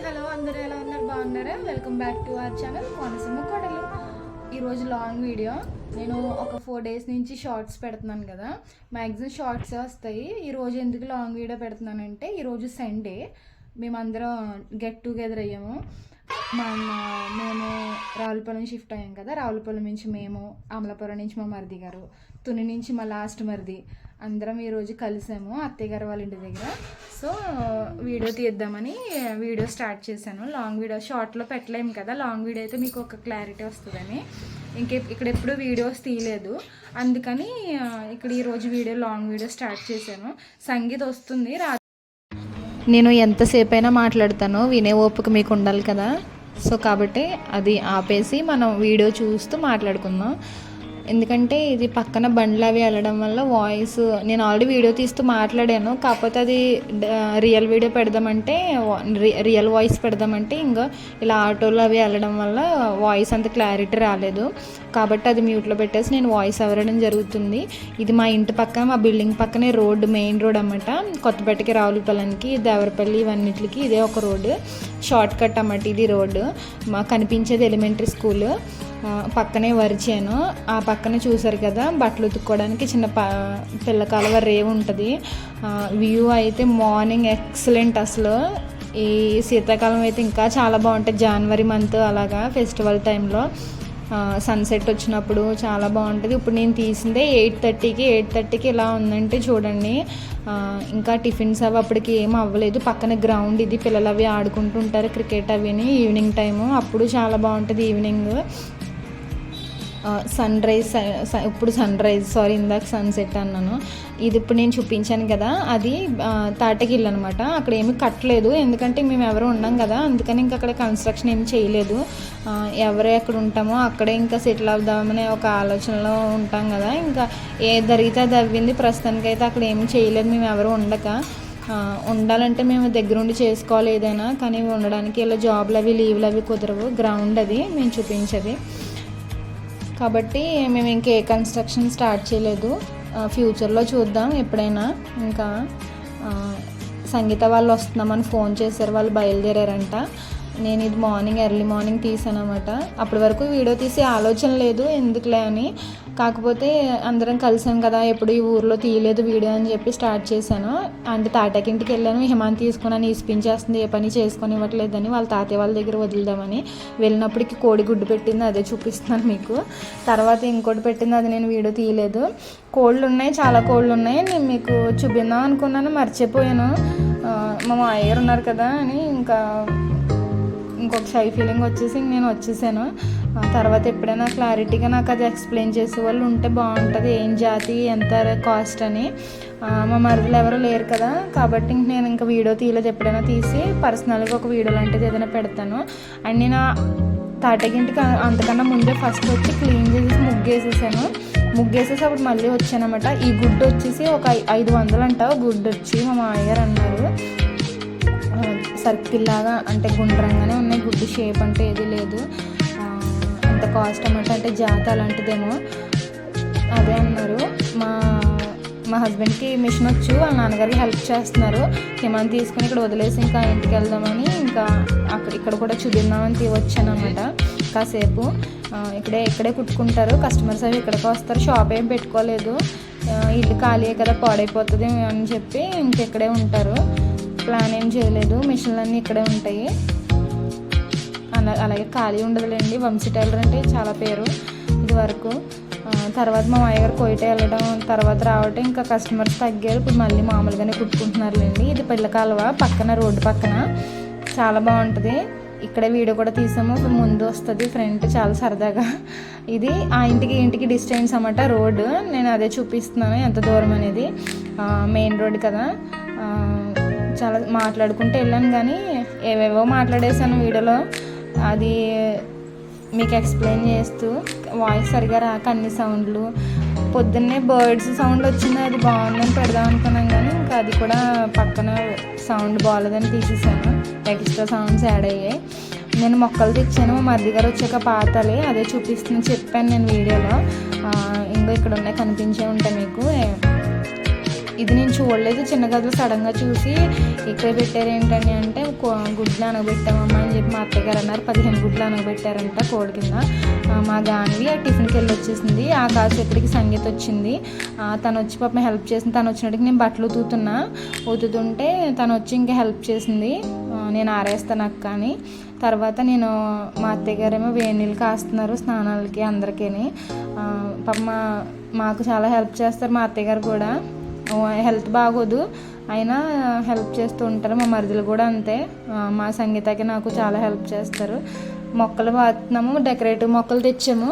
Hello అందరూ ఎలా ఉన్నారు? బాగున్నారా? Welcome back to our channel Konaseema కోడలు. ఈరోజు లాంగ్ వీడియో. నేను ఒక 4 days నుంచి షార్ట్స్ పెడుతున్నాను కదా, మ్యాక్సిమం షార్ట్సే వస్తాయి. ఈరోజు ఎందుకు లాంగ్ వీడియో పెడుతున్నానంటే ఈరోజు సండే, మేమందరం గెట్ టుగెదర్ అయ్యాము. మేము రావులపాలెం షిఫ్ట్ అయ్యాం కదా, రావులపాలెం నుంచి మేము, అమలాపురం నుంచి మా మరిది గారు, తుని నుంచి మా లాస్ట్ మరిది, అందరం ఈరోజు కలిసాము అత్తయ్య గారు వాళ్ళ ఇంటి దగ్గర. సో వీడియో తీద్దామని వీడియో స్టార్ట్ చేశాను. లాంగ్ వీడియో షార్ట్లో పెట్టలేము కదా, లాంగ్ వీడియో అయితే మీకు ఒక క్లారిటీ వస్తుందని. ఇక్కడ ఎప్పుడు వీడియోస్ తీయలేదు, అందుకని ఇక్కడ ఈరోజు లాంగ్ వీడియో స్టార్ట్ చేశాను. సంగీత వస్తుంది, నేను ఎంతసేపు అయినా మాట్లాడతాను, వినే ఓపిక మీకు ఉండాలి కదా. సో కాబట్టి అది ఆపేసి మనం వీడియో చూస్తూ మాట్లాడుకుందాం. ఎందుకంటే ఇది పక్కన బండ్లు అవి వెళ్ళడం వల్ల వాయిస్, నేను ఆల్రెడీ వీడియో తీస్తూ మాట్లాడాను, కాకపోతే అది రియల్ వీడియో పెడదామంటే, రియల్ వాయిస్ పెడదామంటే ఇంకా ఇలా ఆటోలు అవి వెళ్ళడం వల్ల వాయిస్ అంత క్లారిటీ రాలేదు. కాబట్టి అది మ్యూట్లో పెట్టేసి నేను వాయిస్ అవ్వడం జరుగుతుంది. ఇది మా ఇంటి పక్కన, మా బిల్డింగ్ పక్కనే రోడ్డు, మెయిన్ రోడ్ అన్నమాట. కొత్తపేటకి, రావులపాలెంకి, దేవరపల్లి ఇవన్నిటికి ఇదే ఒక రోడ్డు, షార్ట్ కట్ అన్నమాట ఇది రోడ్డు. మాకు కనిపించేది ఎలిమెంటరీ స్కూల్, పక్కనే వరిచేను. ఆ పక్కన చూసారు కదా బట్టలు ఉతుక్కోవడానికి చిన్న పిల్ల కాలువ రేవు ఉంటుంది. వ్యూ అయితే మార్నింగ్ ఎక్సలెంట్. అసలు ఈ శీతాకాలం అయితే ఇంకా చాలా బాగుంటుంది, జనవరి మంత్ అలాగా ఫెస్టివల్ టైంలో సన్సెట్ వచ్చినప్పుడు చాలా బాగుంటుంది. ఇప్పుడు నేను తీసిందే 8:30కి ఇలా ఉందంటే చూడండి. ఇంకా టిఫిన్స్ అవి అప్పటికి ఏం అవ్వలేదు. పక్కన గ్రౌండ్ ఇది, పిల్లలు అవి ఆడుకుంటూ ఉంటారు క్రికెట్ అవిని ఈవినింగ్ టైము, అప్పుడు చాలా బాగుంటుంది ఈవినింగ్. ఇప్పుడు సన్ రైజ్ ఇందాక సన్సెట్ అన్నాను. ఇది ఇప్పుడు నేను చూపించాను కదా, అది తాటకిల్లు అనమాట. అక్కడ ఏమి కట్టలేదు, ఎందుకంటే మేము ఎవరు ఉన్నాం కదా, అందుకని ఇంకా అక్కడ కన్స్ట్రక్షన్ ఏమి చేయలేదు. ఎవరు ఎక్కడ ఉంటామో అక్కడే ఇంకా సెటిల్ అవుదామనే ఒక ఆలోచనలో ఉంటాం కదా, ఇంకా ఏ జరిగితే అది అవ్వింది. ప్రస్తుతానికైతే అక్కడ ఏమి చేయలేదు, మేము ఎవరు ఉండక. ఉండాలంటే మేము దగ్గరుండి చేసుకోవాలి ఏదైనా, కానీ ఉండడానికి ఇలా జాబ్లు అవి లీవ్లు అవి కుదరవు. గ్రౌండ్ అది మేము చూపించేది, కాబట్టి మేము ఇంకే కన్స్ట్రక్షన్ స్టార్ట్ చేయలేదు. ఫ్యూచర్లో చూద్దాం ఎప్పుడైనా. ఇంకా సంగీత వాళ్ళు వస్తున్నామని ఫోన్ చేశారు, వాళ్ళు బయలుదేరారంట. నేను ఇది ఎర్లీ మార్నింగ్ తీసాను అనమాట. అప్పటి వరకు వీడియో తీసే ఆలోచన లేదు, ఎందుకులే అని. కాకపోతే అందరం కలిసాం కదా, ఎప్పుడు ఈ ఊర్లో తీయలేదు వీడియో అని చెప్పి స్టార్ట్ చేశాను. అంటే తాటకింటికి వెళ్ళాను, హిమాన్ తీసుకున్నాను, ఇప్పించేస్తుంది, ఏ పని చేసుకొని ఇవ్వట్లేదని వాళ్ళ తాతయ్య వాళ్ళ దగ్గర వదిలేదామని వెళ్ళినప్పటికి కోడి గుడ్డు పెట్టింది, అదే చూపిస్తున్నాను మీకు. తర్వాత ఇంకోటి పెట్టింది, అది నేను వీడియో తీయలేదు. కోళ్ళు ఉన్నాయి, చాలా కోళ్ళు ఉన్నాయి, నేను మీకు చూపిద్దాం అనుకున్నాను, మర్చిపోయాను. మా అయ్యగారు ఉన్నారు కదా అని ఇంకొక షై ఫీలింగ్ వచ్చేసి నేను వచ్చేసాను. తర్వాత ఎప్పుడైనా క్లారిటీగా నాకు అది ఎక్స్ప్లెయిన్ చేసే వాళ్ళు ఉంటే బాగుంటుంది, ఏం జాతి ఎంత కాస్ట్ అని. మా మరుదులు ఎవరో లేరు కదా, కాబట్టి నేను ఇంకా వీడియో తీయలేదు. ఎప్పుడైనా తీసి పర్సనల్గా ఒక వీడియో లాంటిది ఏదైనా పెడతాను. అండ్ నేను తాటగింటికి అంతకన్నా ముందే ఫస్ట్ వచ్చి క్లీన్ చేసేసి ముగ్గేసేసి అప్పుడు మళ్ళీ వచ్చానమాట. ఈ గుడ్డు వచ్చేసి ఒక 500 అంట గుడ్డు వచ్చి, మా మామయ్య అన్నారు. సర్కిల్ లాగా అంటే గుండ్రంగానే ఉన్నాయి, గుడ్డు షేప్ అంటే ఏది లేదు. అంత కాస్ట్ అన్నమాట, అంటే జాతి అలాంటిదేమో అదే అన్నారు. మా హస్బెండ్కి మిషన్ వచ్చు, వాళ్ళ నాన్నగారికి హెల్ప్ చేస్తున్నారు. హిమాన్ తీసుకుని ఇక్కడ వదిలేసి ఇంకా ఇంటికి వెళ్దామని, ఇంకా ఇక్కడ కూడా చూద్దామని వచ్చాను అనమాట. కాసేపు ఇక్కడే కుట్టుకుంటారు కస్టమర్స్, అవి ఇక్కడికి వస్తారు. షాప్ ఏం పెట్టుకోలేదు, ఇల్లు ఖాళీయే కదా పాడైపోతుంది అని చెప్పి ఇంకెక్కడే ఉంటారు. ప్లాన్ ఏం చేయలేదు, మిషన్లు అన్నీ ఇక్కడే ఉంటాయి. అలాగే ఖాళీ ఉండదులేండి. వంశీ టైలర్ అంటే చాలా పేరు ఇది వరకు. తర్వాత మా మామయ్యగారు కోయిట వెళ్ళడం, తర్వాత రావటం, ఇంకా కస్టమర్స్ తగ్గారు. ఇప్పుడు మళ్ళీ మామూలుగానే కుట్టుకుంటున్నారులేండి. ఇది పిల్ల కాలువ పక్కన, రోడ్డు పక్కన చాలా బాగుంటుంది. ఇక్కడే వీడియో కూడా తీసాము, ముందు వస్తుంది ఫ్రంట్, చాలా సరదాగా. ఇది ఆ ఇంటికి డిస్టెన్స్ అన్నమాట రోడ్డు, నేను అదే చూపిస్తున్నాను ఎంత దూరం అనేది. మెయిన్ రోడ్ కదా, చాలా మాట్లాడుకుంటూ వెళ్ళాను, కానీ ఏవేవో మాట్లాడేశాను వీడియోలో. అది మీకు ఎక్స్ప్లెయిన్ చేస్తూ వాయిస్ సరిగా రాక అన్ని సౌండ్లు. పొద్దున్నే బర్డ్స్ సౌండ్ వచ్చింది, అది బాగుందని పెడదాం అనుకున్నాం, కానీ ఇంకా అది కూడా పక్కన సౌండ్ బాగాలేదని తీసేసాను. ఎక్స్ట్రా సౌండ్స్ యాడ్ అయ్యాయి. నేను మొక్కలు తెచ్చాను, మా మరిది గారు వచ్చాక పాతలే, అదే చెప్పాను నేను వీడియోలో. ఇంకా ఇక్కడ ఉన్నాయి, కనిపించే ఉంటాయి మీకు. ఇది నేను చూడలేదు, చిన్న గదిలో సడన్గా చూసి ఇక్కడ పెట్టారు ఏంటని అంటే గుడ్లు అనగబెట్టామమ్మా అని చెప్పి మా అత్తగారు అన్నారు. 15 గుడ్లు అనగబెట్టారంట కోడి కింద. మా గాన్వి ఆ టిఫిన్కి వెళ్ళి వచ్చేసింది. ఆ కాసేపటికి సంగీత వచ్చింది. తను వచ్చి పాపం హెల్ప్ చేసింది. తను వచ్చినట్టుకి నేను బట్టలు ఊతుతుంటే తను వచ్చి ఇంకా హెల్ప్ చేసింది. నేను ఆరేస్తాను అక్క అని. తర్వాత నేను మా అత్తయ్య గారేమో వేడి నీళ్ళు కాస్తున్నారు స్నానాలకి అందరికీ. పాపం మాకు చాలా హెల్ప్ చేస్తారు మా అత్తయ్య గారు కూడా. హెల్త్ బాగోదు అయినా హెల్ప్ చేస్తూ ఉంటారు. మా మరిదిలు కూడా అంతే. మా సంగీతకి నాకు చాలా హెల్ప్ చేస్తారు. మొక్కలు పాతున్నాము, డెకరేటివ్ మొక్కలు తెచ్చాము.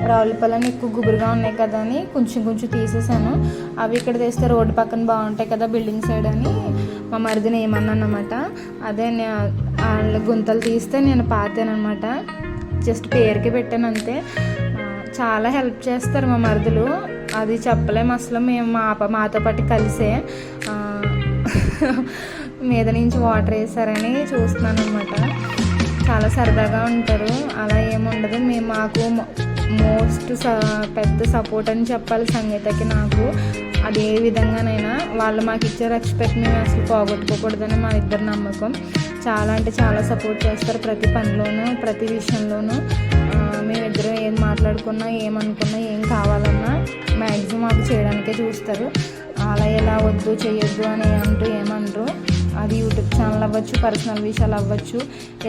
రావులపల్లని ఎక్కువ గుబురుగా ఉన్నాయి కదా అని కొంచెం తీసేసాను. అవి ఇక్కడ తెస్తే రోడ్డు పక్కన బాగుంటాయి కదా బిల్డింగ్ సైడ్ అని మా మరిదిని ఏమన్నాను అనమాట. అదే వాళ్ళ గుంతలు తీస్తే నేను పాతాను అనమాట. జస్ట్ పేరుకి పెట్టాను అంతే. చాలా హెల్ప్ చేస్తారు మా మరుదులు, అది చెప్పలేము అసలు. మేము మాతో పాటు కలిసే మీద నుంచి వాటర్ వేసారని చూస్తున్నాను అనమాట. చాలా సరదాగా ఉంటారు, అలా ఏముండదు. మాకు మోస్ట్ పెద్ద సపోర్ట్ అని చెప్పాలి సంగీతకి నాకు. అది ఏ విధంగానైనా వాళ్ళు మాకు ఇచ్చే రెస్పెక్ట్ మేము అసలు పోగొట్టుకోకూడదని మా ఇద్దరు నమ్మకం. చాలా అంటే చాలా సపోర్ట్ చేస్తారు ప్రతి పనిలోనూ, ప్రతి విషయంలోనూ. మేమిద్దరం ఏం మాట్లాడుకున్నా, ఏమనుకున్నా, ఏం కావాలన్నా మ్యాక్సిమం మాకు చేయడానికే చూస్తారు. అలా ఎలా వద్దు చేయొద్దు అని ఏమంటారు. అది యూట్యూబ్ ఛానల్ అవ్వచ్చు, పర్సనల్ విషయాలు అవ్వచ్చు,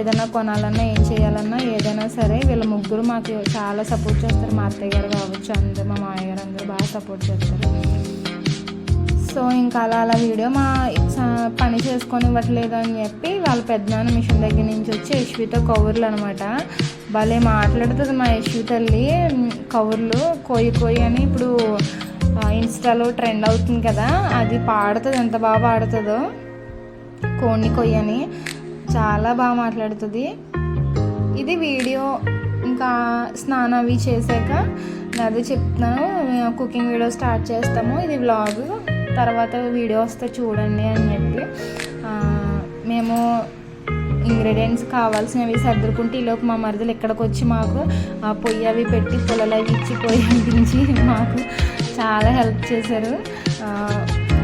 ఏదైనా కొనాలన్నా ఏం చేయాలన్నా ఏదైనా సరే వీళ్ళ ముగ్గురు మాకు చాలా సపోర్ట్ చేస్తారు. మా అత్తయ్య గారు కావచ్చు, అందరూ మా మామయ్య గారు అందరూ బాగా సపోర్ట్ చేస్తారు. సో ఇంకా అలా వీడియో మా పని చేసుకొని ఇవ్వట్లేదు అని చెప్పి వాళ్ళ పెద్దనాన్న మిషన్ దగ్గర నుంచి వచ్చి యశ్వితో కవర్లు అనమాట. భలే మాట్లాడుతుంది మా యశ్వి తల్లి. కవర్లు కోయి అని ఇప్పుడు ఇన్స్టాలో ట్రెండ్ అవుతుంది కదా, అది పాడుతుంది. ఎంత బాగా పాడుతుందో కోడిని కొయ్యని, చాలా బాగా మాట్లాడుతుంది. ఇది వీడియో ఇంకా స్నానం అవి చేసాక అదే చెప్తున్నాను, కుకింగ్ వీడియో స్టార్ట్ చేస్తాము. ఇది వ్లాగ్, తర్వాత వీడియో వస్తే చూడండి అని చెప్పి మేము ఇంగ్రీడియంట్స్ కావాల్సినవి సర్దుకుంటే ఈలోపు మా మరిదలు ఇక్కడికి వచ్చి మాకు పొయ్యి అవి పెట్టి పొలాలు అవి ఇచ్చి పొయ్యి అంటించి మాకు చాలా హెల్ప్ చేశారు.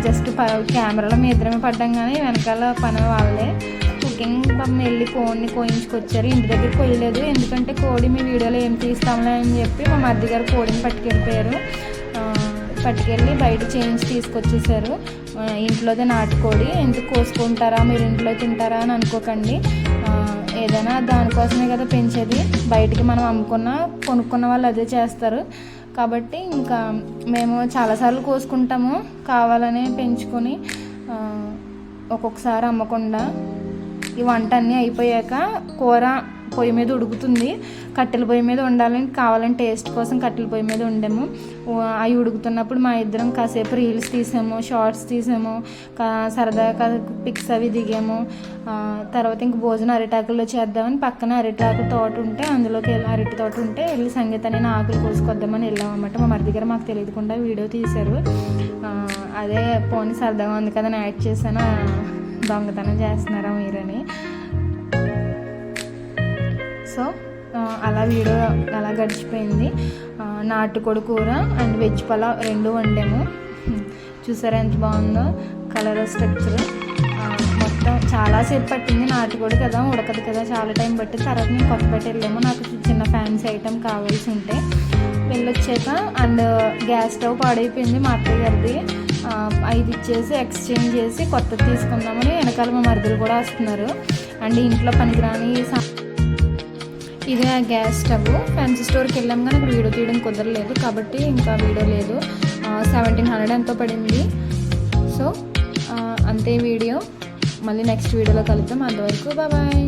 జస్ట్ కెమెరాలో మీ ఇద్దరమే పడ్డాం కానీ వెనకాల పని వాళ్ళే. కుకింగ్ పాపం వెళ్ళి కోడిని కోయించుకొచ్చారు. ఇంటి దగ్గర కొయ్యలేదు, ఎందుకంటే కోడి మీ వీడియోలో ఏం తీస్తాంలే అని చెప్పి మా మరిది గారు కోడిని పట్టుకెళ్ళి బయట చేయించి తీసుకొచ్చేసారు. ఇంట్లోదే నాటుకోడి, ఎందుకు కోసుకుంటారా మీరు ఇంట్లో తింటారా అని అనుకోకండి. ఏదైనా దానికోసమే కదా పెంచేది. బయటికి మనం కొనుక్కున్న వాళ్ళు అదే చేస్తారు కాబట్టి ఇంకా మేము చాలాసార్లు కోసుకుంటాము కావాలనే పెంచుకొని. ఒక్కొక్కసారి అమ్మకుండా. ఈ వంట అన్నీ అయిపోయాక కూర పొయ్యి మీద ఉడుకుతుంది. కట్టెల పొయ్యి మీద ఉండాలని కావాలని టేస్ట్ కోసం కట్టెల పొయ్యి మీద ఉండాము. అవి ఉడుకుతున్నప్పుడు మా ఇద్దరం కాసేపు రీల్స్ తీసాము, షార్ట్స్ తీసాము, సరదాగా పిక్స్ అవి దిగాము. తర్వాత ఇంక భోజనం అరిటాకుల్లో చేద్దామని పక్కన అరిటాకు తోట ఉంటే అందులోకి అరటి తోట ఉంటే వెళ్ళి సంగీతాన్ని ఆకులు కోసుకొద్దామని వెళ్ళామన్నమాట. మా మరిది గారు మాకు తెలియకుండా వీడియో తీశారు. అదే పోనీ సరదాగా ఉంది కదా అని యాడ్ చేశాను. దొంగతనం చేస్తున్నారా మీరని. సో అలా వీడియో అలా గడిచిపోయింది. నాటుకోడి కూర అండ్ వెజ్ పలావ్ 2 వండాము. చూసారా ఎంత బాగుందో కలర్ స్ట్రక్చర్. మొత్తం చాలాసేపు పట్టింది. నాటుకోడి కదా ఉడకదు కదా, చాలా టైం పట్టింది. తర్వాత నేను కొత్తపేట వెళ్ళాము, నాకు చిన్న ఫ్యాన్సీ ఐటెం కావాల్సి ఉంటే వెళ్ళొచ్చాక. అండ్ గ్యాస్ స్టవ్ పాడైపోయింది మా అత్తయ్య గారిది. 5 ఇచ్చేసి ఎక్స్చేంజ్ చేసి కొత్తది తీసుకుందామని వెనకాల మా మరిదలు కూడా వస్తున్నారు. అండ్ ఇంట్లో పనికిరాని ఇదే గ్యాస్ స్టవ్. ఫ్యాన్సీ స్టోర్కి వెళ్ళాం కానీ అక్కడ వీడియో తీయడం కుదరలేదు కాబట్టి ఇంకా వీడియో లేదు. 1700 ఎంతో పడింది. సో అంతే వీడియో. మళ్ళీ నెక్స్ట్ వీడియోలో కలుద్దాం. అంతవరకు బాయ్.